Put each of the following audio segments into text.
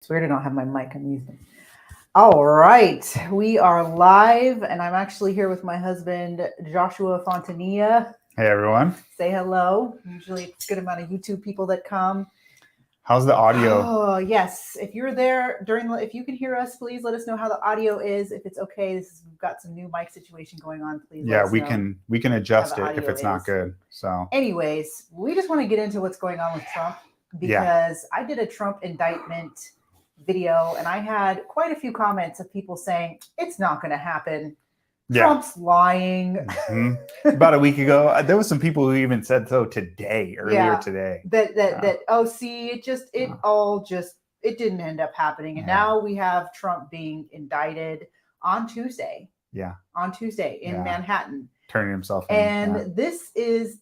It's weird I don't have my mic on these things. All right, we are live, and I'm actually here with my husband, Joshua Fontanilla. Hey, everyone. Say hello. Usually it's a good amount of YouTube people that come. How's the audio? Oh, yes. If you're there if you can hear us, please let us know how the audio is. If it's okay, we've got some new mic situation going on. Please let us know. we can adjust it if it's not good. So anyways, we just want to get into what's going on with Trump because I did a Trump indictment video and I had quite a few comments of people saying it's not going to happen. Trump's lying. Mm-hmm. About a week ago, there was some people who even said so earlier today. That it didn't end up happening. And now we have Trump being indicted on Tuesday. Yeah. On Tuesday in Manhattan. Turning himself in. And this is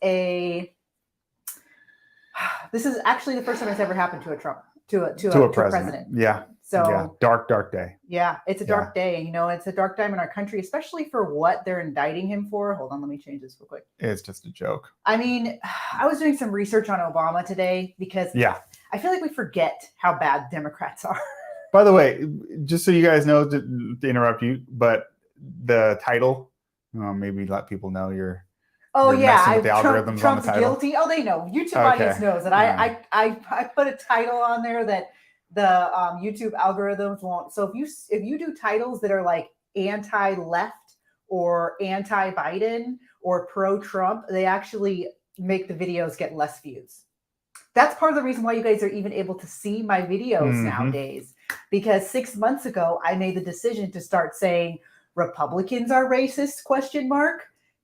actually the first time it's ever happened to a Trump, to a president. Yeah. So dark day. Yeah, it's a dark day. You know, it's a dark time in our country, especially for what they're indicting him for. Hold on, let me change this real quick. It's just a joke. I mean, I was doing some research on Obama today because I feel like we forget how bad Democrats are. By the way, just so you guys know, to interrupt you, but the title, maybe let people know you're messing with the algorithms Trump's on the title. Guilty. Oh, they know. YouTube audience knows that I put a title on there that the YouTube algorithms won't. So if you do titles that are like anti-left or anti-Biden or pro-Trump, they actually make the videos get less views. That's part of the reason why you guys are even able to see my videos nowadays. Because 6 months ago, I made the decision to start saying Republicans are racist, ?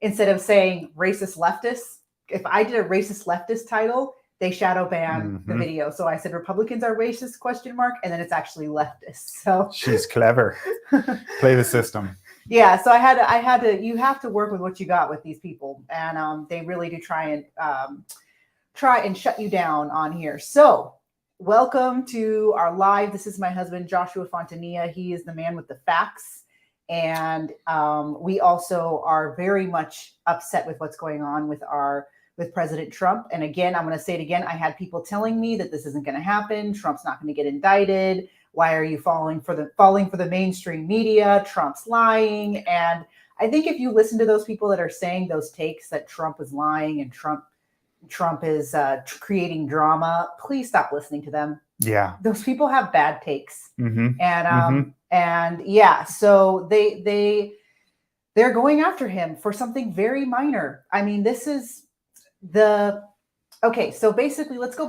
Instead of saying racist leftists. If I did a racist leftist title, they shadow ban the video. So I said Republicans are racist ? And then it's actually leftist. So she's clever. Play the system. Yeah. So I had to, you have to work with what you got with these people. And they really do try and shut you down on here. So welcome to our live. This is my husband, Joshua Fontanilla. He is the man with the facts. And we also are very much upset with what's going on with President Trump. And again, I'm going to say it again. I had people telling me that this isn't going to happen. Trump's not going to get indicted. Why are you falling for the mainstream media? Trump's lying. And I think if you listen to those people that are saying those takes that Trump is lying and Trump is creating drama, please stop listening to them. Yeah. Those people have bad takes. So they're going after him for something very minor. I mean, this is so basically let's go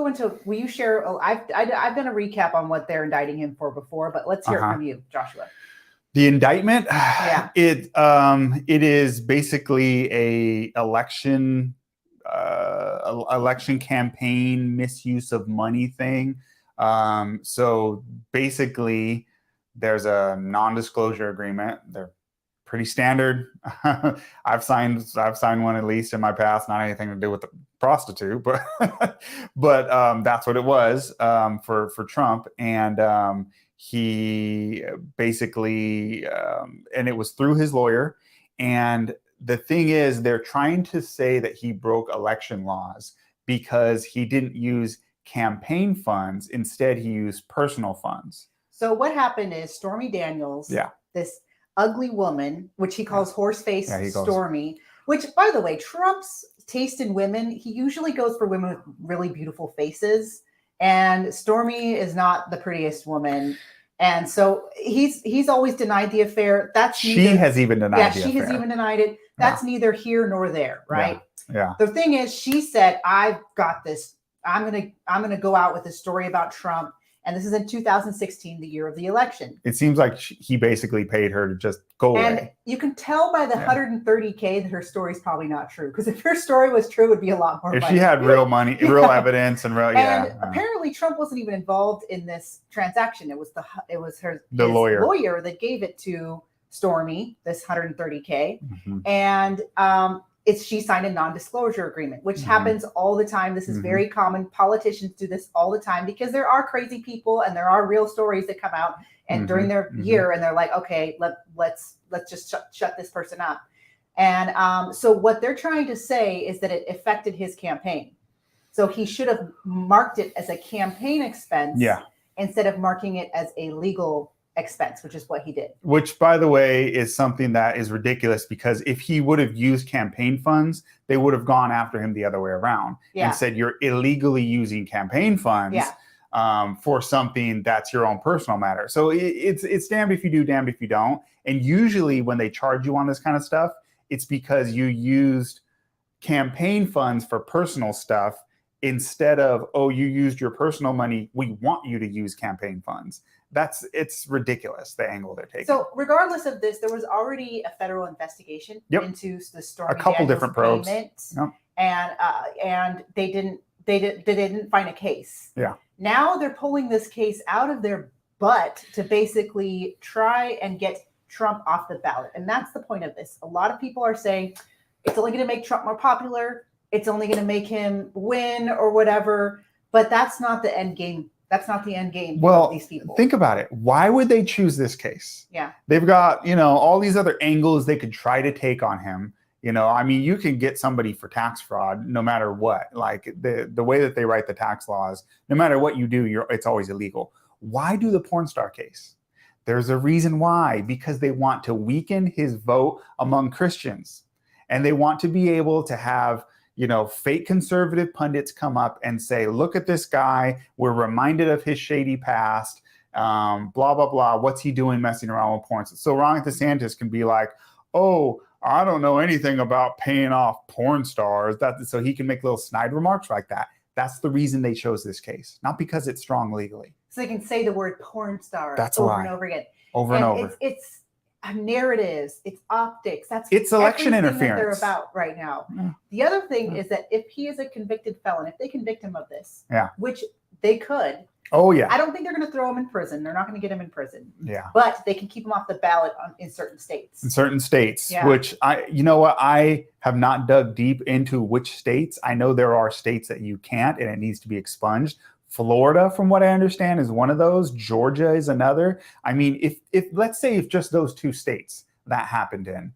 into, will you share, I've done a recap on what they're indicting him for before, but let's hear it from you, Joshua. The indictment, it is basically a election campaign misuse of money thing. So basically there's a non-disclosure agreement. They're pretty standard. I've signed one at least in my past, not anything to do with the prostitute, but that's what it was for Trump. And he basically, and it was through his lawyer. And the thing is, they're trying to say that he broke election laws because he didn't use campaign funds. Instead, he used personal funds. So what happened is Stormy Daniels, this ugly woman, which he calls horse-faced Stormy, which, by the way, Trump's taste in women, he usually goes for women with really beautiful faces. And Stormy is not the prettiest woman. And so he's always denied the affair. She has even denied the affair. She has even denied it. That's neither here nor there, right? Yeah. The thing is, she said, I've got this. I'm gonna go out with a story about Trump. And this is in 2016, the year of the election. It seems like he basically paid her to just go away. And you can tell by the $130K that her story's probably not true. Because if her story was true, it would be a lot more if money. she had real money, real evidence, and real, apparently Trump wasn't even involved in this transaction. It was his lawyer that gave it to Stormy, this $130K. And she signed a non-disclosure agreement, which happens all the time. This is very common. Politicians do this all the time because there are crazy people and there are real stories that come out and during their year, and they're like, okay, let's just shut this person up. And so what they're trying to say is that it affected his campaign. So he should have marked it as a campaign expense instead of marking it as a legal expense, which is what he did. Which, by the way, is something that is ridiculous, because if he would have used campaign funds, they would have gone after him the other way around and said you're illegally using campaign funds for something that's your own personal matter. So it's damned if you do, damned if you don't. And usually when they charge you on this kind of stuff, it's because you used campaign funds for personal stuff instead of, oh, you used your personal money, we want you to use campaign funds. It's ridiculous, the angle they're taking. So regardless of this, there was already a federal investigation into the Stormy a couple Daniels different probes, and they didn't find a case. Yeah. Now they're pulling this case out of their butt to basically try and get Trump off the ballot, and that's the point of this. A lot of people are saying it's only going to make Trump more popular. It's only going to make him win or whatever, but that's not the end game. That's not the end game for these people. Think about it. Why would they choose this case? Yeah. They've got, all these other angles they could try to take on him. I mean, you can get somebody for tax fraud no matter what. Like the way that they write the tax laws, no matter what you do, it's always illegal. Why do the porn star case? There's a reason why, because they want to weaken his vote among Christians. And they want to be able to have fake conservative pundits come up and say, look at this guy. We're reminded of his shady past, blah, blah, blah. What's he doing messing around with porn? So Ron DeSantis can be like, oh, I don't know anything about paying off porn stars. So he can make little snide remarks like that. That's the reason they chose this case, not because it's strong legally. So they can say the word porn star over and over again. Over and over. It's narratives, it's optics. It's election interference that they're about right now. Yeah. The other thing is that if he is a convicted felon, if they convict him of this, which they could, I don't think they're going to throw him in prison. They're not going to get him in prison. Yeah, but they can keep him off the ballot in certain states. Which I have not dug deep into which states. I know there are states that you can't, and it needs to be expunged. Florida, from what I understand, is one of those. Georgia is another. I mean, if let's say if just those two states that happened in,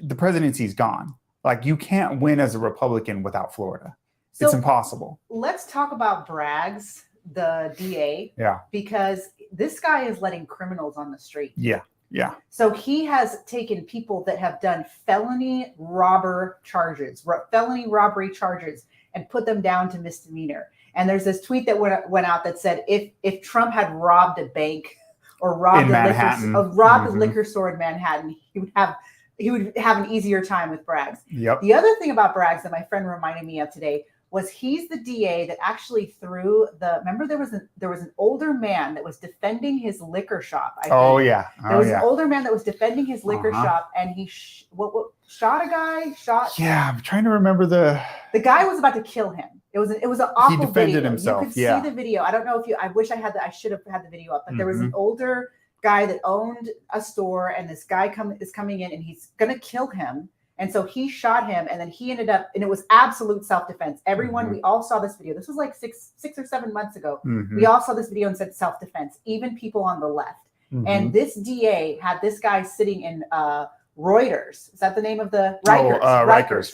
the presidency's gone. Like, you can't win as a Republican without Florida. So it's impossible. Let's talk about Braggs, the DA. Yeah. Because this guy is letting criminals on the street. Yeah. Yeah. So he has taken people that have done felony robbery charges, and put them down to misdemeanor. And there's this tweet that went out that said if Trump had robbed a bank or robbed a liquor store in Manhattan, he would have an easier time with Braggs. Yep. The other thing about Braggs that my friend reminded me of today was he's the DA that actually threw remember there was an older man that was defending his liquor shop. There was an older man that was defending his liquor shop, and he shot a guy. Yeah, I'm trying to remember the guy was about to kill him. It was an awful He defended video. himself. You could see the video. I don't know if I wish I should have had the video up, but there was an older guy that owned a store, and this guy is coming in, and he's gonna kill him. And so he shot him, and then he ended up, and it was absolute self-defense. Everyone, we all saw this video. This was like six or 7 months ago. We all saw this video and said self-defense, even people on the left. And this DA had this guy sitting in Reuters. Is that the name of the Rikers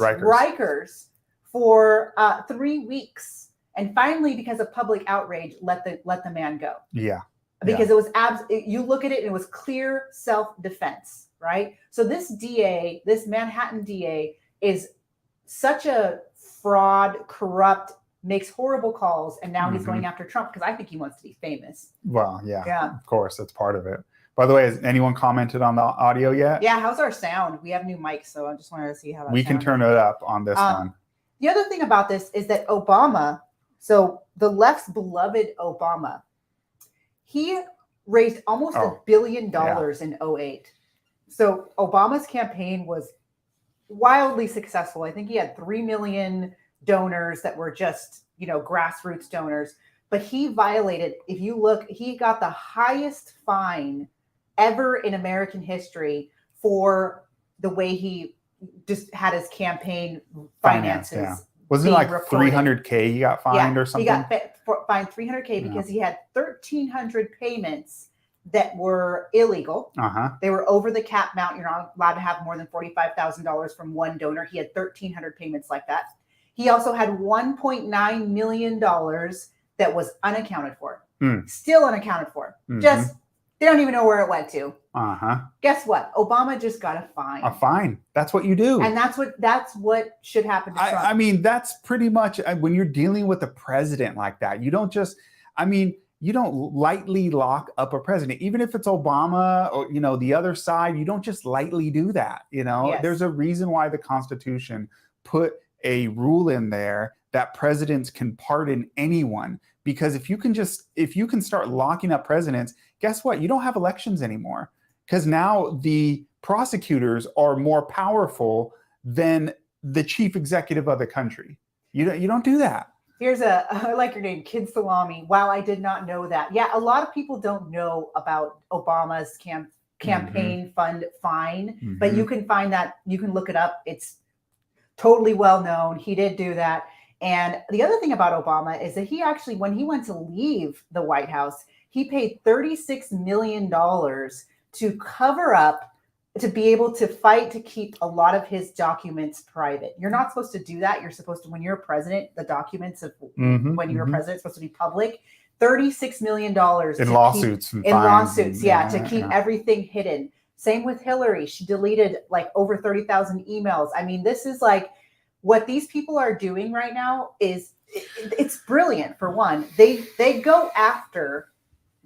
for 3 weeks. And finally, because of public outrage, let the man go. Yeah. Because it was you look at it and it was clear self-defense. Right. So this DA, this Manhattan DA, is such a fraud, corrupt, makes horrible calls. And now he's going after Trump because I think he wants to be famous. Well, yeah, of course. That's part of it. By the way, has anyone commented on the audio yet? Yeah. How's our sound? We have new mics. So I just wanted to see how that we can turn it up on this one. The other thing about this is that Obama, so the left's beloved Obama, he raised almost $1 billion in 2008. So Obama's campaign was wildly successful. I think he had 3 million donors that were just, grassroots donors. But he violated, if you look, he got the highest fine ever in American history for the way he just had his campaign finances. Yeah. Wasn't it like $300K he got fined or something? He got fined $300K because he had 1,300 payments that were illegal. They were over the cap amount. You're not allowed to have more than $45,000 from one donor. He had 1,300 payments like that. He also had $1.9 million that was unaccounted for. Still unaccounted for. Just, they don't even know where it went to. Guess what? Obama just got a fine. A fine. That's what you do. And that's what should happen to Trump. I mean, that's pretty much when you're dealing with a president like that. You don't just, you don't lightly lock up a president, even if it's Obama or, the other side. You don't just lightly do that. Yes. There's a reason why the Constitution put a rule in there that presidents can pardon anyone. Because if you can start locking up presidents, guess what? You don't have elections anymore. Because now the prosecutors are more powerful than the chief executive of the country. You don't do that. Here's I like your name, Kid Salami. Wow, I did not know that. Yeah, a lot of people don't know about Obama's campaign fund fine, but you can find that, you can look it up. It's totally well known. He did do that. And the other thing about Obama is that he actually, when he went to leave the White House, he paid $36 million to cover up, to be able to fight to keep a lot of his documents private. You're not supposed to do that. You're supposed to, when you're a president, the documents of when you're a president, supposed to be public. $36 million in lawsuits. To keep everything hidden. Same with Hillary. She deleted like over 30,000 emails. I mean, this is like what these people are doing right now is it's brilliant. For one, they go after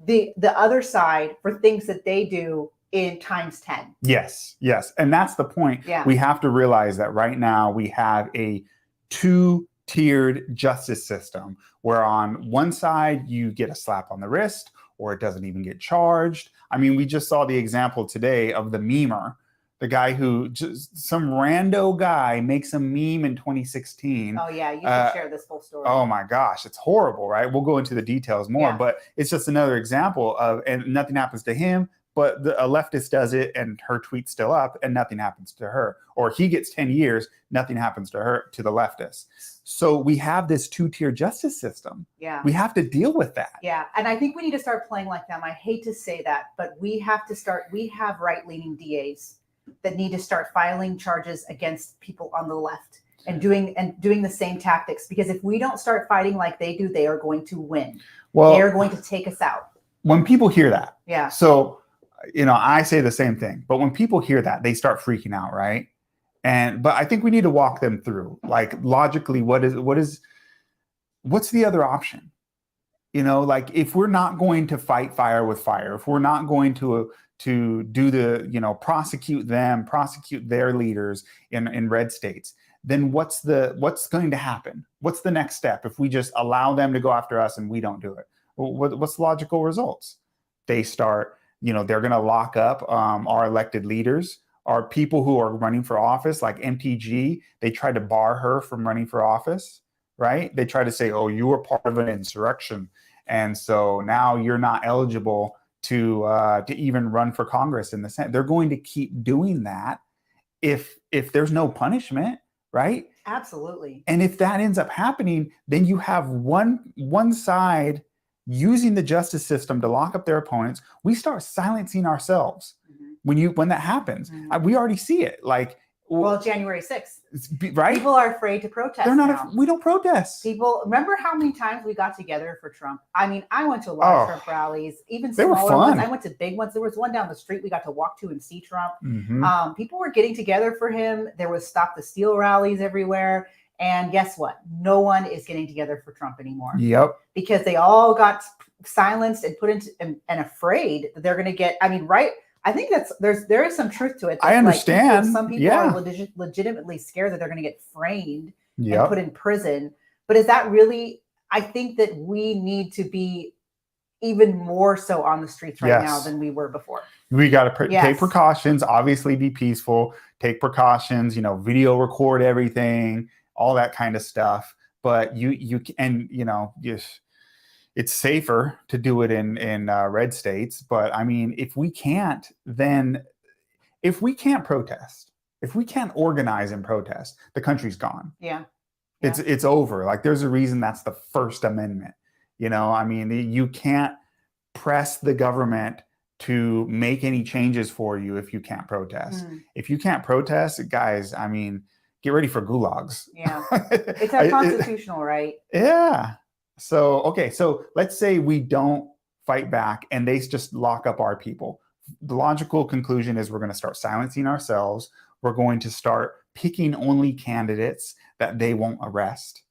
the other side for things that they do in times 10. Yes. And that's the point. Yeah. We have to realize that right now we have a two-tiered justice system where on one side you get a slap on the wrist or it doesn't even get charged. I mean, we just saw the example today of the memer, the guy who just some rando guy makes a meme in 2016. Oh yeah, you can share this full story. Oh my gosh, it's horrible, right? We'll go into the details more, but it's just another example of, and nothing happens to him, but a leftist does it and her tweet's still up and nothing happens to her. Or he gets 10 years, nothing happens to her, to the leftist. So we have this two-tier justice system. Yeah. We have to deal with that. Yeah. And I think we need to start playing like them. I hate to say that, but we have right-leaning DAs that need to start filing charges against people on the left and doing the same tactics. Because if we don't start fighting like they do, they are going to win. Well, they are going to take us out. When people hear that. Yeah. So, I say the same thing, but when people hear that, they start freaking out, right? But I think we need to walk them through, like, logically, what's the other option? Like, if we're not going to fight fire with fire, if we're not going to do the, prosecute their leaders in red states, then what's going to happen? What's the next step if we just allow them to go after us and we don't do it? What's the logical results? They start, they're going to lock up our elected leaders, our people who are running for office, like MTG. They tried to bar her from running for office, right? They try to say, oh, you were part of an insurrection, and so now you're not eligible to even run for Congress in the Senate. They're going to keep doing that if there's no punishment, right? Absolutely. And if that ends up happening, then you have one side using the justice system to lock up their opponents. We start silencing ourselves when that happens. We already see it. Like, well, January 6th, right? People are afraid to protest. We don't protest. People, remember how many times we got together for Trump? I mean, I went to a lot of Trump rallies, even smaller ones. I went to big ones. There was one down the street we got to walk to and see Trump. People were getting together for him. There was Stop the Steal rallies everywhere. And guess what? No one is getting together for Trump anymore. Yep. Because they all got silenced and put into and afraid that they're going to get. I mean, right? I think there is some truth to it. I understand. Some people are legitimately scared that they're going to get framed and put in prison. But is that really? I think that we need to be even more so on the streets right now than we were before. We got to take precautions. Obviously, be peaceful. Take precautions. Video record everything. All that kind of stuff, but it's safer to do it in red states. But I mean, if we can't protest, if we can't organize and protest, the country's gone. Yeah. It's over. Like, there's a reason that's the First Amendment. I mean, you can't press the government to make any changes for you if you can't protest. If you can't protest, guys, I mean, get ready for gulags. Yeah. It's our constitutional right. Yeah. So, okay, so let's say we don't fight back and they just lock up our people. The logical conclusion is we're going to start silencing ourselves. We're going to start picking only candidates that they won't arrest.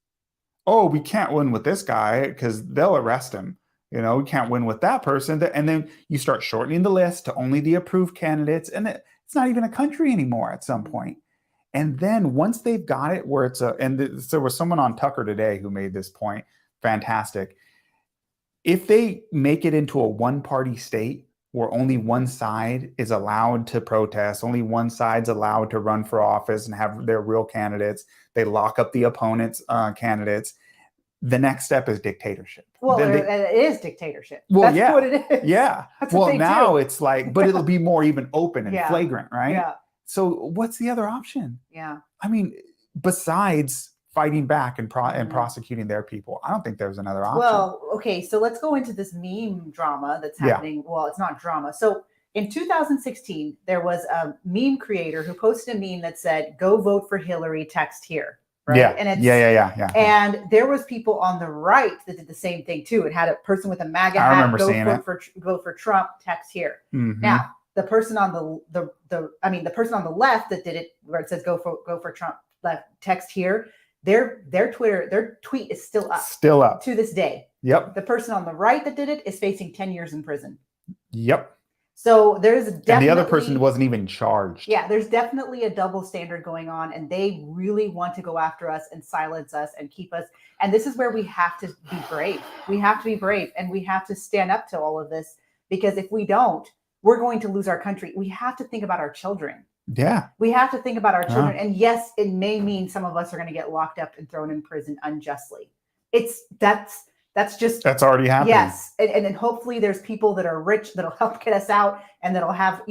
Oh, we can't win with this guy because they'll arrest him. We can't win with that person. And then you start shortening the list to only the approved candidates. And it's not even a country anymore at some point. And then once they've got it where there was someone on Tucker today who made this point. Fantastic. If they make it into a one-party state where only one side is allowed to protest, only one side's allowed to run for office and have their real candidates, they lock up the opponent's candidates, the next step is dictatorship. Well, it is dictatorship. Well, that's yeah, what it is. Yeah. That's well, what now do. It's like, but it'll be more even open and Yeah. flagrant, right? Yeah. So what's the other option? Yeah. I mean, besides fighting back and prosecuting their people, I don't think there's another option. Well, okay, so let's go into this meme drama that's happening. Yeah. Well, it's not drama. So in 2016, there was a meme creator who posted a meme that said, "Go vote for Hillary, text here." Right? Yeah. And it's, yeah. And there was people on the right that did the same thing too. It had a person with a MAGA hat. I remember seeing it. Vote for Trump, text here. Mm-hmm. Now, the person on the person on the left that did it, where it says go for Trump, left, text here. Their tweet is still up to this day. Yep. The person on the right that did it is facing 10 years in prison. Yep. So there's definitely, and the other person wasn't even charged. Yeah, there's definitely a double standard going on, and they really want to go after us and silence us and keep us. And this is where we have to be brave. We have to be brave, and we have to stand up to all of this, because if we don't, we're going to lose our country. We have to think about our children. Yeah. We have to think about our children. And yes, it may mean some of us are going to get locked up and thrown in prison unjustly. That's already happening. Yes. And then hopefully there's people that are rich that'll help get us out, and that'll have,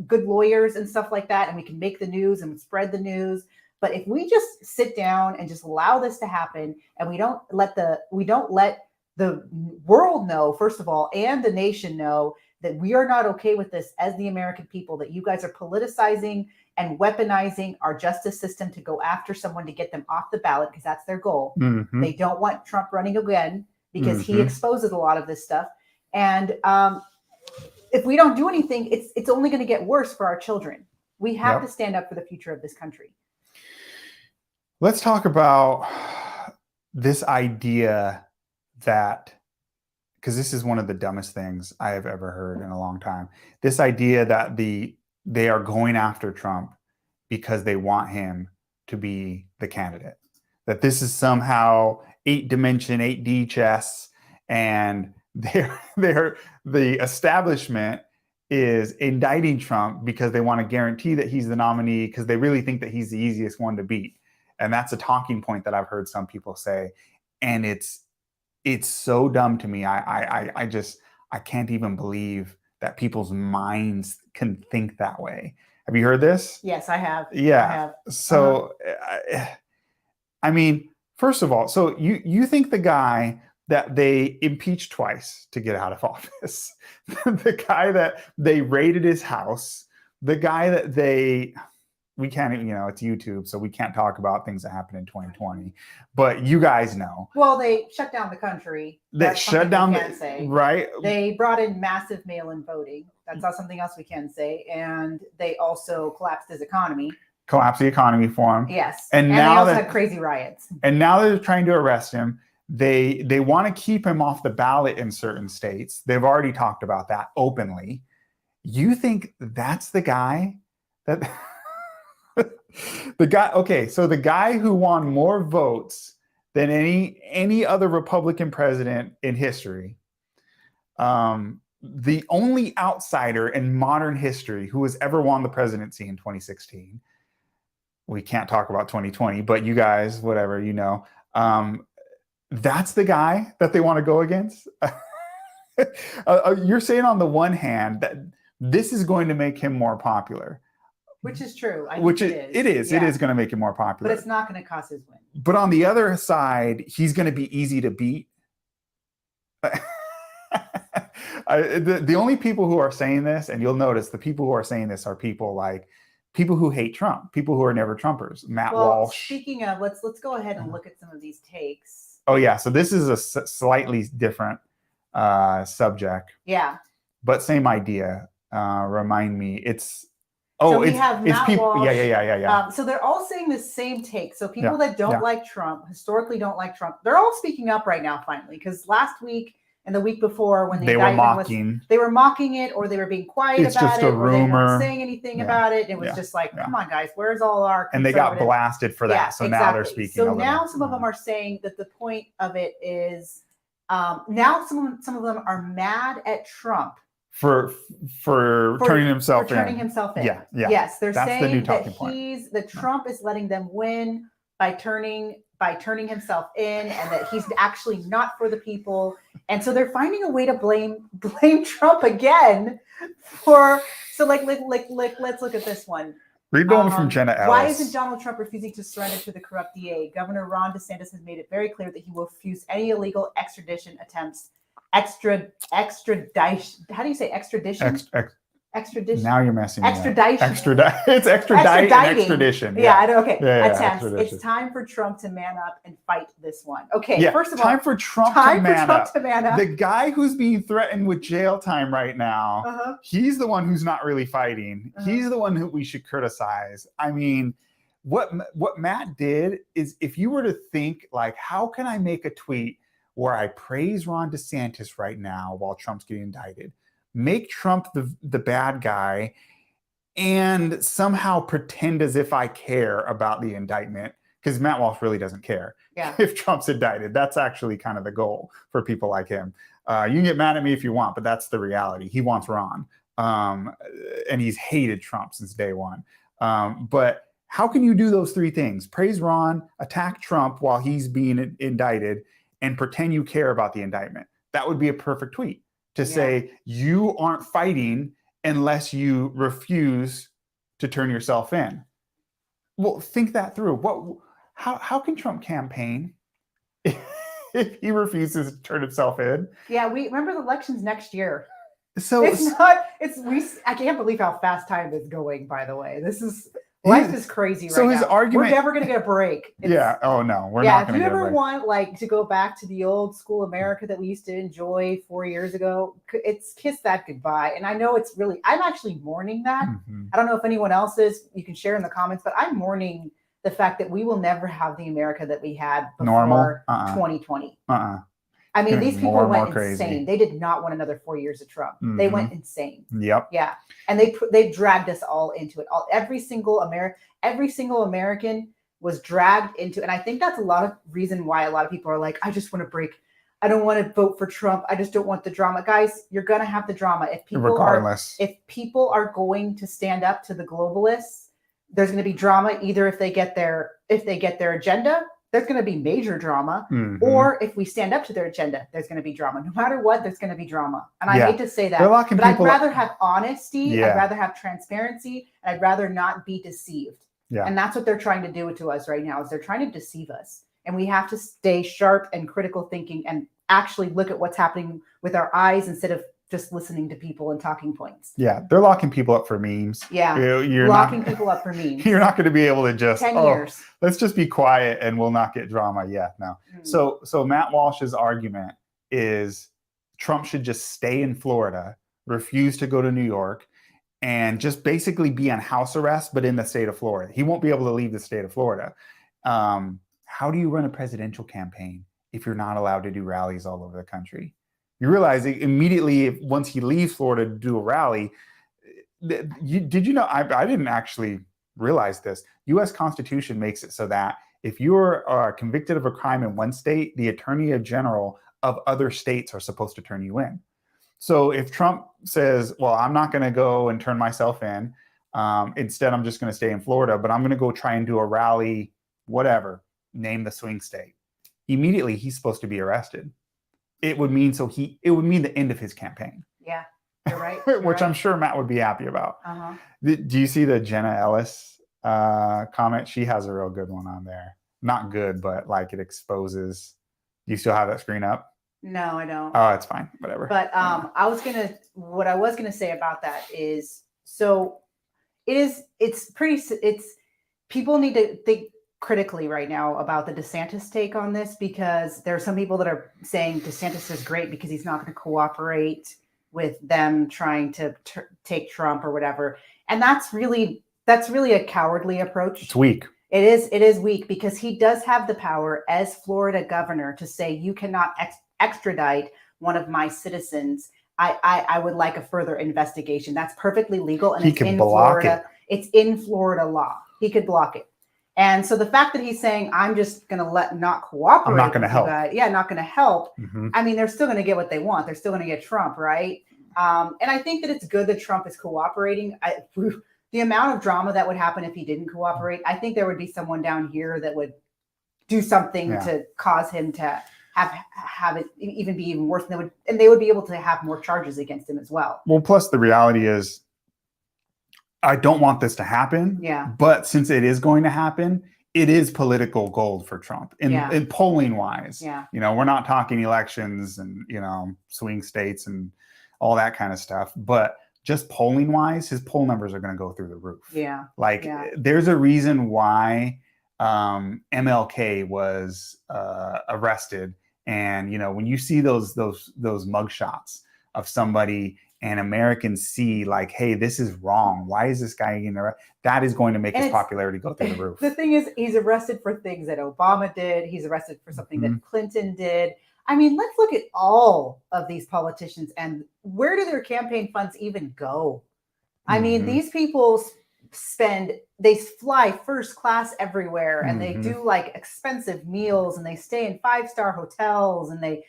good lawyers and stuff like that. And we can make the news and spread the news. But if we just sit down and just allow this to happen, and we don't let the world know, first of all, and the nation know that we are not okay with this as the American people, that you guys are politicizing and weaponizing our justice system to go after someone to get them off the ballot, because that's their goal. Mm-hmm. They don't want Trump running again, because he exposes a lot of this stuff. And if we don't do anything, it's only going to get worse for our children. We have to stand up for the future of this country. Let's talk about this idea that, because this is one of the dumbest things I have ever heard in a long time. This idea that they are going after Trump because they want him to be the candidate. That this is somehow 8D chess, and the establishment is indicting Trump because they want to guarantee that he's the nominee, because they really think that he's the easiest one to beat. And that's a talking point that I've heard some people say. And it's so dumb to me. I can't even believe that people's minds can think that way. Have you heard this? Yes, I have. Yeah. I have. So, I mean, first of all, so you think the guy that they impeached twice to get out of office, the guy that they raided his house, the guy that we can't, it's YouTube, so we can't talk about things that happened in 2020, but you guys know. Well, they shut down the country. That's shut down, right? They brought in massive mail-in voting. That's not something else we can say. And they also collapsed his economy. Collapse the economy for him. Yes. And now they also had crazy riots. And now they're trying to arrest him. They want to keep him off the ballot in certain states. They've already talked about that openly. You think that's the guy that the guy who won more votes than any other Republican president in history, the only outsider in modern history who has ever won the presidency in 2016. We can't talk about 2020, but you guys, whatever, that's the guy that they want to go against. You're saying on the one hand that this is going to make him more popular. Which is true. It is going to make him more popular. But it's not going to cost his win. But on the other side, he's going to be easy to beat. The only people who are saying this, and you'll notice the people who are saying this are people who hate Trump, people who are never Trumpers. Matt Walsh. Speaking of, let's go ahead and look at some of these takes. Oh yeah. So this is a slightly different subject, Yeah. but same idea. Remind me. It's So we have it's Matt people. Walsh. Yeah. So they're all saying the same take. So people Yeah, that don't yeah. like Trump, historically don't like Trump, they're all speaking up right now finally. Because last week and the week before, when the They were indictment was, mocking. they were mocking it, or they were being quiet It's about just it, a or they weren't rumor. saying anything Yeah, about it. It was yeah, just like, yeah. come on, guys, where's all our And they got conservative- blasted for that. Yeah, So exactly. now they're speaking. So a little. now some of them are saying that the point of it is now some of them are mad at Trump for turning himself for turning himself in. Yeah, yeah. Yes, they're That's the saying new that talking point. that Trump is letting them win by turning himself in, and that he's actually not for the people. And so they're finding a way to blame Trump again for. So like let's look at this one. Read the one from Jenna Ellis. Why isn't Donald Trump refusing to surrender to the corrupt DA? Governor Ron DeSantis has made it very clear that he will refuse any illegal extradition attempts. Extradition. How do you say extradition? Extradition. Now you're messing me extradition. Up. It's extradite and extradition. Yeah, I know. Okay. Yeah, attempts. extradition. It's time for Trump to man up and fight this one. Okay. Yeah, first of all, time for Trump to man up. The guy who's being threatened with jail time right now, he's the one who's not really fighting. He's the one who we should criticize. I mean, what Matt did is, if you were to think like, how can I make a tweet where I praise Ron DeSantis right now while Trump's getting indicted, make Trump the bad guy, and somehow pretend as if I care about the indictment, because Matt Walsh really doesn't care if Trump's indicted. That's actually kind of the goal for people like him. You can get mad at me if you want, but that's the reality. He wants Ron, and he's hated Trump since day one. But how can you do those three things? Praise Ron, attack Trump while he's being indicted, and pretend you care about the indictment? That would be a perfect tweet to say you aren't fighting unless you refuse to turn yourself in. Well, think that through. How can Trump campaign if he refuses to turn himself in? Yeah, we remember the elections next year. So I can't believe how fast time is going, by the way. Life is crazy right now. So his argument, we're never going to get a break. Oh no, we're not going to get a break. If you ever want like to go back to the old school America that we used to enjoy 4 years ago, it's kiss that goodbye. And I know I'm actually mourning that. I don't know if anyone else is. You can share in the comments, but I'm mourning the fact that we will never have the America that we had before 2020. I mean, these people went insane. They did not want another 4 years of Trump. They went insane. Yep. Yeah, and they dragged us all into it. Every single American was dragged into, and I think that's a lot of reason why a lot of people are like, I just want to break. I don't want to vote for Trump. I just don't want the drama. Guys, you're gonna have the drama if people are going to stand up to the globalists. There's going to be drama either if they get their agenda. There's going to be major drama, or if we stand up to their agenda, there's going to be drama. No matter what, there's going to be drama. And I hate to say that, but I'd rather have honesty. I'd rather have transparency. And I'd rather not be deceived. Yeah. And that's what they're trying to do to us right now, is they're trying to deceive us. And we have to stay sharp and critical thinking and actually look at what's happening with our eyes instead of just listening to people and talking points. Yeah, they're locking people up for memes. Yeah, you're locking people up for memes. You're not going to be able to just 10 years. Let's just be quiet and we'll not get drama. Yeah, no. So Matt Walsh's argument is Trump should just stay in Florida, refuse to go to New York, and just basically be on house arrest, but in the state of Florida. He won't be able to leave the state of Florida. How do you run a presidential campaign if you're not allowed to do rallies all over the country? You realize immediately once he leaves Florida to do a rally, did you know, I didn't actually realize this. U.S. Constitution makes it so that if you're convicted of a crime in one state, the attorney general of other states are supposed to turn you in. So if Trump says, well, I'm not going to go and turn myself in, instead I'm just going to stay in Florida, but I'm going to go try and do a rally, whatever, name the swing state. Immediately he's supposed to be arrested. It would mean the end of his campaign. Yeah, you're right. Which I'm sure Matt would be happy about. Do you see the Jenna Ellis comment? She has a real good one on there. Not good, but like it exposes. Do you still have that screen up? No, I don't. Oh, it's fine. Whatever. But what I was gonna say about that is, so it's people need to think. critically right now about the DeSantis take on this, because there are some people that are saying DeSantis is great because he's not going to cooperate with them trying to take Trump or whatever. And that's really a cowardly approach. It's weak. It is weak, because he does have the power as Florida governor to say you cannot extradite one of my citizens. I would like a further investigation. That's perfectly legal, and it's in Florida. It's in Florida law. He could block it. And so the fact that he's saying, I'm just going to not cooperate. I'm not going to help. Not going to help. Mm-hmm. I mean, they're still going to get what they want. They're still going to get Trump, right? And I think that it's good that Trump is cooperating. The amount of drama that would happen if he didn't cooperate, I think there would be someone down here that would do something to cause him to have it even be even worse. And they would be able to have more charges against him as well. Well, plus the reality is, I don't want this to happen. Yeah. But since it is going to happen, it is political gold for Trump in polling wise. Yeah. We're not talking elections and, swing states and all that kind of stuff. But just polling wise, his poll numbers are going to go through the roof. Yeah. There's a reason why MLK was arrested. And, when you see those mugshots of somebody, and Americans see like, hey, this is wrong. Why is this guy getting arrested? That is going to make his popularity go through the roof. The thing is, he's arrested for things that Obama did. He's arrested for something that Clinton did. I mean, let's look at all of these politicians and where do their campaign funds even go? I mean, these people they fly first class everywhere, and they do like expensive meals, and they stay in 5-star hotels, and they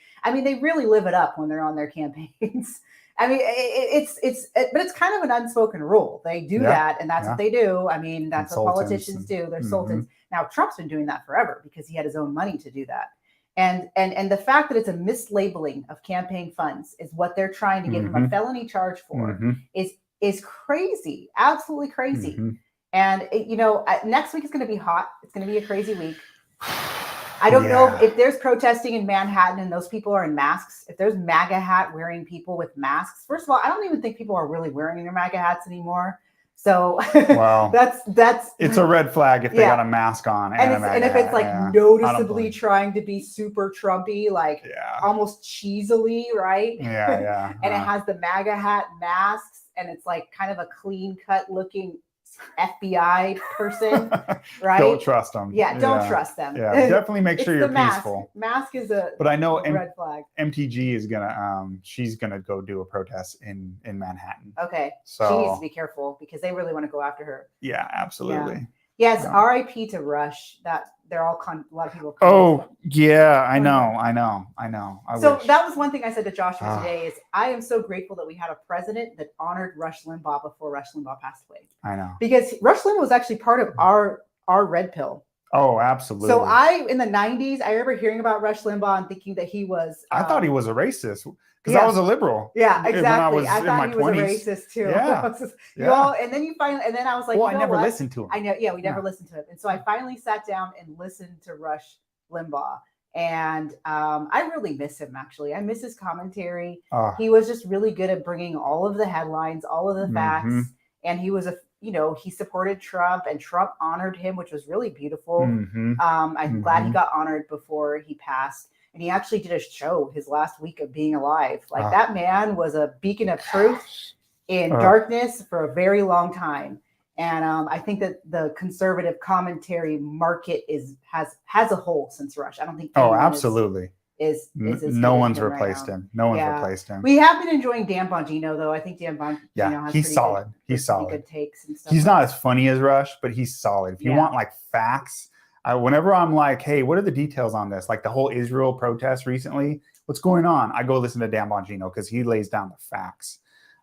really live it up when they're on their campaigns. I mean, but it's kind of an unspoken rule. They do that, and that's what they do. I mean, that's what politicians do. They're sultans. Now, Trump's been doing that forever because he had his own money to do that. And the fact that it's a mislabeling of campaign funds is what they're trying to give him a felony charge for is crazy, absolutely crazy. And next week is going to be hot. It's going to be a crazy week. I don't know if there's protesting in Manhattan and those people are in masks. If there's MAGA hat wearing people with masks, first of all, I don't even think people are really wearing their MAGA hats anymore. So that's it's a red flag if they got a mask on and if it's like noticeably trying to be super Trumpy, like almost cheesily, right? Yeah. And it has the MAGA hat masks, and it's like kind of a clean cut looking FBI person, right? Don't trust them. Yeah, don't trust them. Yeah, definitely make sure you're peaceful. Mask is but I know red flag. MTG is gonna she's gonna go do a protest in Manhattan. Okay, so she needs to be careful because they really want to go after her. Yeah, absolutely. Yes, RIP to Rush. That they're all a lot of people. I know. So that was one thing I said to Joshua today is I am so grateful that we had a president that honored Rush Limbaugh before Rush Limbaugh passed away. I know. Because Rush Limbaugh was actually part of our red pill. Oh, absolutely. So in the 90s, I remember hearing about Rush Limbaugh and thinking that he was. I thought he was a racist. Because I was a liberal. Yeah, exactly. I thought he was 20s. A racist too. And then and then I was like, I never listened to him. I know. Yeah, we never listened to him. And so I finally sat down and listened to Rush Limbaugh. And I really miss him, actually. I miss his commentary. He was just really good at bringing all of the headlines, all of the facts. And he was he supported Trump, and Trump honored him, which was really beautiful. I'm glad he got honored before he passed. And he actually did a show his last week of being alive. Like that man was a beacon of truth in darkness for a very long time. And I think that the conservative commentary market has a hole since Rush. I don't think. Absolutely. Is no one's replaced him. No one's replaced him. We have been enjoying Dan Bongino though. I think Dan Bongino has he's solid. He's solid. Good takes and stuff. He's not as funny as Rush, but he's solid. If you want like facts. Whenever I'm like, hey, what are the details on this? Like the whole Israel protest recently, what's going on? I go listen to Dan Bongino because he lays down the facts.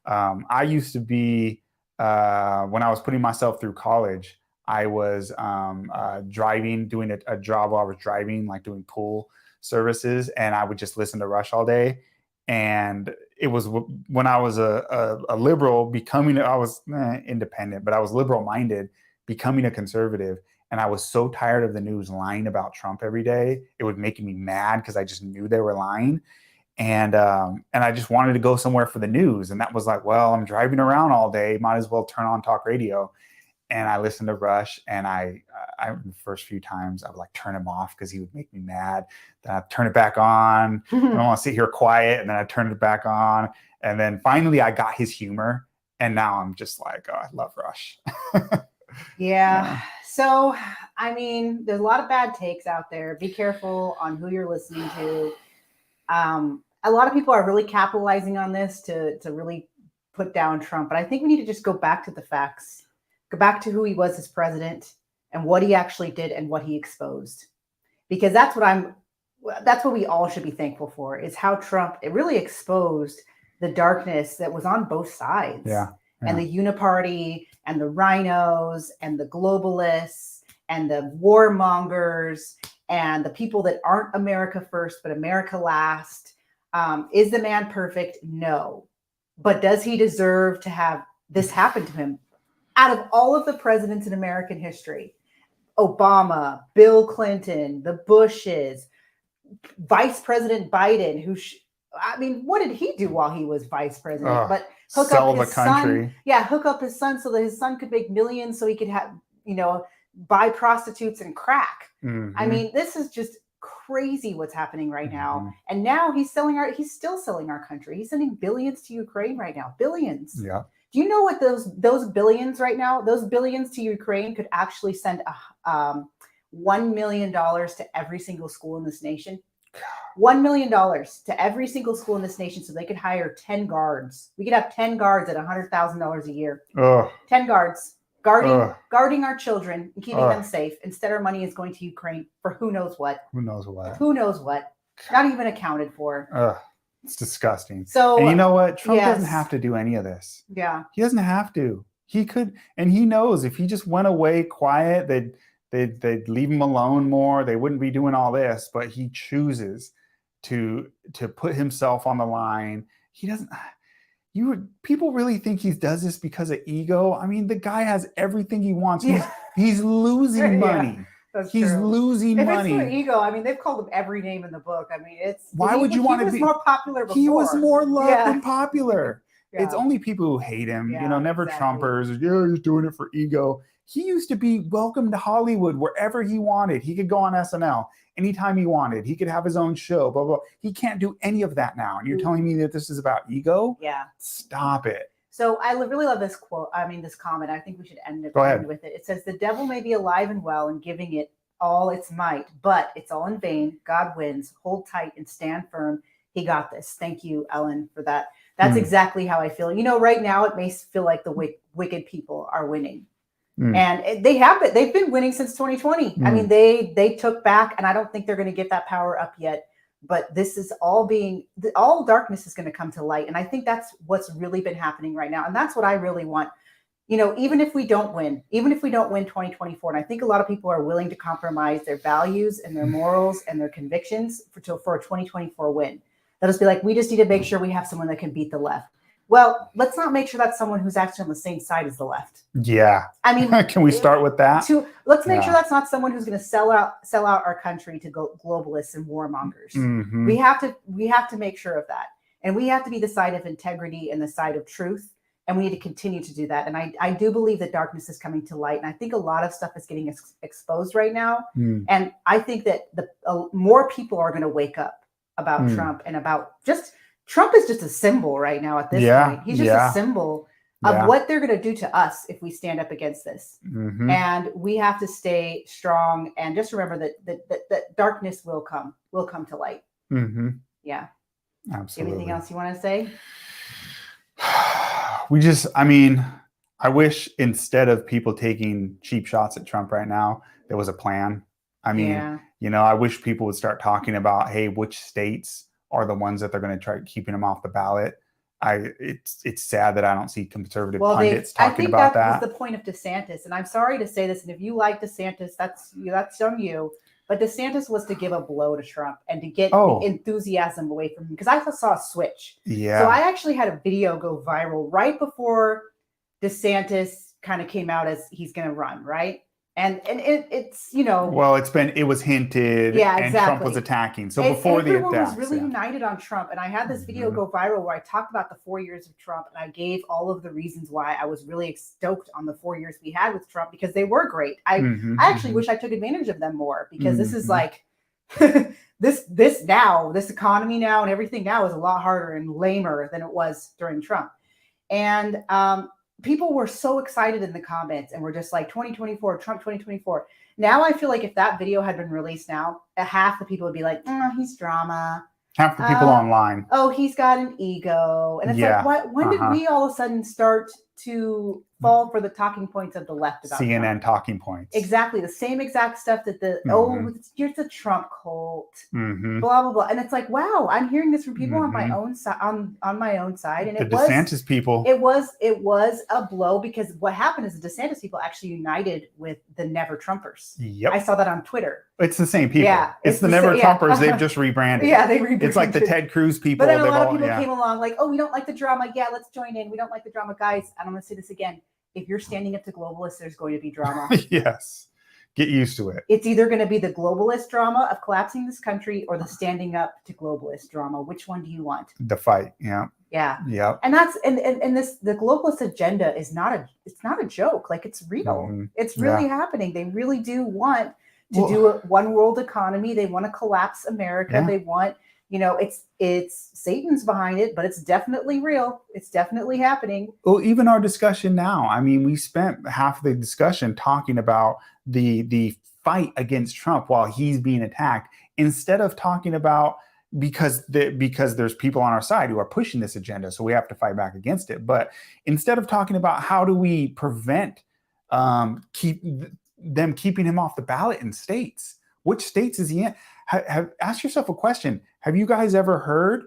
I used to be, when I was putting myself through college, I was driving, doing a job while I was driving, like doing pool services, and I would just listen to Rush all day. And it was when I was a liberal, I was independent, but I was liberal-minded, becoming a conservative. And I was so tired of the news lying about Trump every day. It was making me mad because I just knew they were lying. And I just wanted to go somewhere for the news. And that was like, well, I'm driving around all day. Might as well turn on talk radio. and I listened to Rush, and I the first few times I would like turn him off because he would make me mad. Then I'd turn it back on. I don't want to sit here quiet, and then I turned it back on, and then finally I got his humor, and now I'm just like, oh, I love Rush. Yeah. So, I mean, there's a lot of bad takes out there. Be careful on who you're listening to. A lot of people are really capitalizing on this to really put down Trump, but I think we need to just go back to the facts, go back to who he was as president and what he actually did and what he exposed, because that's what we all should be thankful for, is how Trump, it really exposed the darkness that was on both sides. Yeah. And the uniparty and the rhinos and the globalists and the warmongers and the people that aren't America first, but America last. Is the man perfect? No. But does he deserve to have this happen to him? Out of all of the presidents in American history, Obama, Bill Clinton, the Bushes, Vice President Biden, what did he do while he was vice president? But hook up his son. Yeah, hook up his son so that his son could make millions so he could have, buy prostitutes and crack. Mm-hmm. I mean, this is just crazy what's happening right now. And now he's still selling our country. He's sending billions to Ukraine right now. Billions. Yeah. Do you know what those billions right now, those billions to Ukraine could actually send $1 million to every single school in this nation? $1 million to every single school in this nation so they could hire 10 guards. We could have 10 guards at $100,000 a year. 10 guards guarding our children and keeping them safe. Instead, our money is going to Ukraine for who knows what. Who knows what? Who knows what? Not even accounted for. It's disgusting. So, and you know what? Trump doesn't have to do any of this. Yeah. He doesn't have to. He could, and he knows if he just went away quiet, they'd leave him alone more. They wouldn't be doing all this, but he chooses to put himself on the line. He doesn't. People really think he does this because of ego. I mean, the guy has everything he wants. He's losing money. He's losing money. If it's for ego, I mean, they've called him every name in the book. I mean, why would you want to be? He was more popular before. He was more loved and popular. Yeah. It's only people who hate him, never exactly. Trumpers. Yeah, he's doing it for ego. He used to be welcome to Hollywood wherever he wanted. He could go on SNL anytime he wanted. He could have his own show, blah, blah. He can't do any of that now. And you're telling me that this is about ego? Yeah. Stop it. So I really love this quote. I mean, this comment. I think we should end with it. It says, "The devil may be alive and well and giving it all its might, but it's all in vain. God wins. Hold tight and stand firm. He got this." Thank you, Ellen, for that. That's exactly how I feel. Right now it may feel like the wicked people are winning. And they've been winning since 2020. I mean, they took back, and I don't think they're going to get that power up yet. But this is all darkness is going to come to light. And I think that's what's really been happening right now. And that's what I really want. Even if we don't win 2024, and I think a lot of people are willing to compromise their values and their morals and their convictions for a 2024 win. They'll just be like, we just need to make sure we have someone that can beat the left. Well, let's not make sure that's someone who's actually on the same side as the left. Yeah. I mean, can we start with that? Let's make sure that's not someone who's going to sell out our country to globalists and warmongers. Mm-hmm. We have to make sure of that. And we have to be the side of integrity and the side of truth. And we need to continue to do that. And I do believe that darkness is coming to light. And I think a lot of stuff is getting exposed right now. And I think that more people are going to wake up about Trump and about Trump is just a symbol right now at this point. He's just a symbol of what they're going to do to us if we stand up against this. And we have to stay strong and just remember that darkness will come to light. Yeah. Absolutely. Anything else you want to say? I wish instead of people taking cheap shots at Trump right now, there was a plan. I mean, I wish people would start talking about, hey, which states are the ones that they're going to try keeping him off the ballot. It's sad that I don't see conservative pundits talking about that. I think that was the point of DeSantis. And I'm sorry to say this, and if you like DeSantis, that's on you. But DeSantis was to give a blow to Trump and to get the enthusiasm away from him, because I saw a switch. Yeah. So I actually had a video go viral right before DeSantis kind of came out as he's going to run, right? And it's, you know, well, it was hinted, Yeah, and Trump was exactly. attacking. So And before the everyone was attacks, really yeah. united on Trump. And I had this video go viral where I talked about the 4 years of Trump, and I gave all of the reasons why I was really stoked on the 4 years we had with Trump, because they were great. I actually wish I took advantage of them more, because this is like this now, this economy now and everything now is a lot harder and lamer than it was during Trump. And people were so excited in the comments and were just like, 2024, Trump 2024. Now I feel like if that video had been released now, half the people would be like, oh, he's drama. Half the people online. Oh, he's got an ego. And it's like, when did we all of a sudden start to fall for the talking points of the left about CNN Trump? talking points? Exactly. The same exact stuff that you're the Trump cult, blah, blah, blah. And it's like, wow, I'm hearing this from people on my own side, on my own side. And the DeSantis people. It was a blow, because what happened is the DeSantis people actually united with the Never Trumpers. Yep. I saw that on Twitter. It's the same people. Yeah, it's the Never Trumpers. They've just rebranded. Yeah, they rebranded. It's like the Ted Cruz people. But then a lot of people came along like, oh, we don't like the drama. Yeah, let's join in. We don't like the drama. Guys, I'm going to say this again. If you're standing up to globalists, there's going to be drama. Yes. Get used to it. It's either going to be the globalist drama of collapsing this country, or the standing up to globalist drama. Which one do you want? The fight. Yeah. Yeah. Yeah. And that's and the globalist agenda is not a joke. Like, it's real. It's really happening. They really do want to do a one world economy. They want to collapse America. Yeah. They want, you know, it's Satan's behind it, but it's definitely real. It's definitely happening. Well, even our discussion now, I mean, we spent half of the discussion talking about the fight against Trump while he's being attacked, instead of talking about because there's people on our side who are pushing this agenda, so we have to fight back against it. But instead of talking about how do we prevent them keeping him off the ballot in states, which states is he in? Ask yourself a question. Have you guys ever heard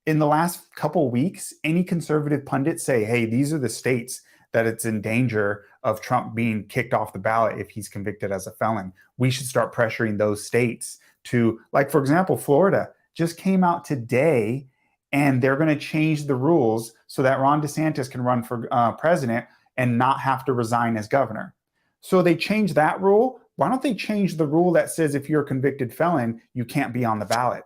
in the last couple of weeks any conservative pundits say, hey, these are the states that it's in danger of Trump being kicked off the ballot if he's convicted as a felon? We should start pressuring those states to, like, for example, Florida just came out today, and they're going to change the rules so that Ron DeSantis can run for president and not have to resign as governor. So they changed that rule. Why don't they change the rule that says if you're a convicted felon, you can't be on the ballot?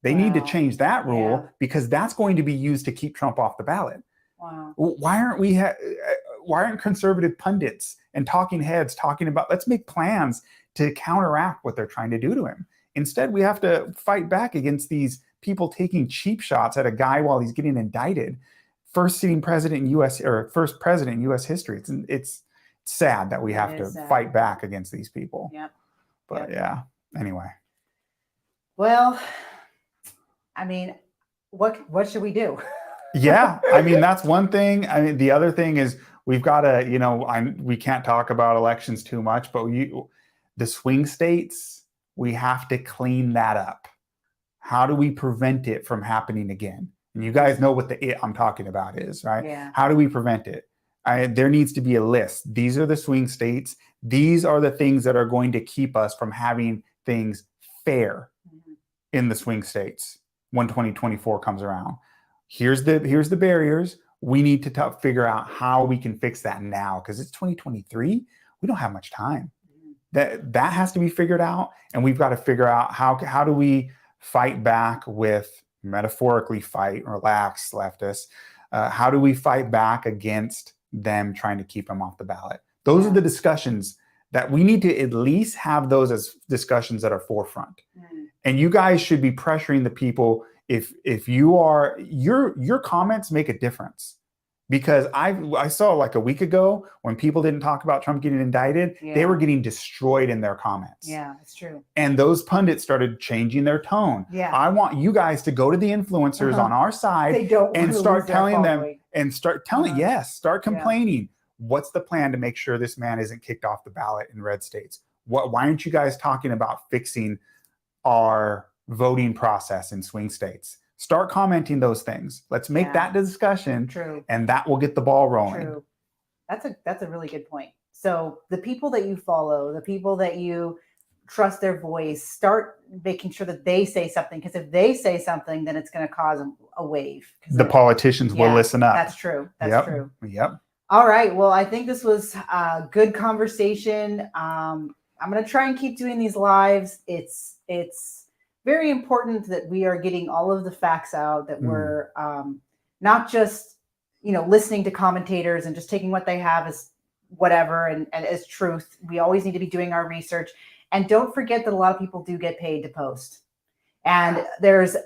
They need to change that rule, because that's going to be used to keep Trump off the ballot. Wow. Why aren't conservative pundits and talking heads talking about, let's make plans to counteract what they're trying to do to him? Instead, we have to fight back against these people taking cheap shots at a guy while he's getting indicted. First sitting president in U.S. or first president in U.S. history. It's sad that we have to fight back against these people. Yep. But yeah, anyway. Well, I mean, what should we do? Yeah, I mean, that's one thing. I mean, the other thing is we've got to, you know, we can't talk about elections too much, but the swing states, we have to clean that up. How do we prevent it from happening again? And you guys know what the it I'm talking about is, right? Yeah. How do we prevent it? There needs to be a list. These are the swing states. These are the things that are going to keep us from having things fair in the swing states when 2024 comes around. Here's the barriers. We need to figure out how we can fix that now, because it's 2023. We don't have much time. That has to be figured out, and we've got to figure out how do we fight back with, metaphorically fight, relax leftists. How do we fight back against them trying to keep him off the ballot? Those are the discussions that we need to at least have, those as discussions that are forefront. And you guys should be pressuring the people. If you are, your comments make a difference, because I saw like a week ago when people didn't talk about Trump getting indicted, they were getting destroyed in their comments. Yeah, that's true. And those pundits started changing their tone. Yeah. I want you guys to go to the influencers on our side and start telling them, and start telling, start complaining. What's the plan to make sure this man isn't kicked off the ballot in red states? Why aren't you guys talking about fixing our voting process in swing states? Start commenting those things. Let's make that discussion. True. And that will get the ball rolling. True. That's a really good point. So the people that you follow, the people that you trust their voice, start making sure that they say something, because if they say something, then it's going to cause a wave. The politicians will listen up. That's true. That's true. Yep. All right. Well, I think this was a good conversation. I'm going to try and keep doing these lives. It's very important that we are getting all of the facts out, that we're not just, listening to commentators and just taking what they have as whatever and as truth. We always need to be doing our research. And don't forget that a lot of people do get paid to post. And there's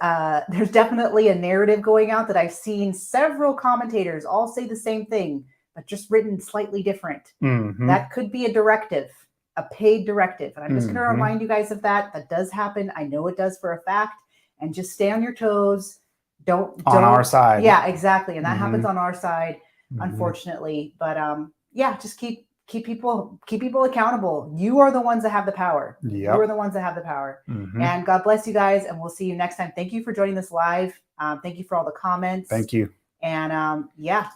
definitely a narrative going out that I've seen several commentators all say the same thing, but just written slightly different. That could be a directive, a paid directive. And I'm just going to remind you guys of that. That does happen. I know it does for a fact. And just stay on your toes. Don't on our side. Yeah, exactly. And that happens on our side, unfortunately. But yeah, just keep people accountable. You are the ones that have the power. Yep. You are the ones that have the power. And God bless you guys. And we'll see you next time. Thank you for joining this live. Thank you for all the comments. Thank you. And yeah,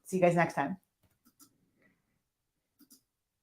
see you guys next time.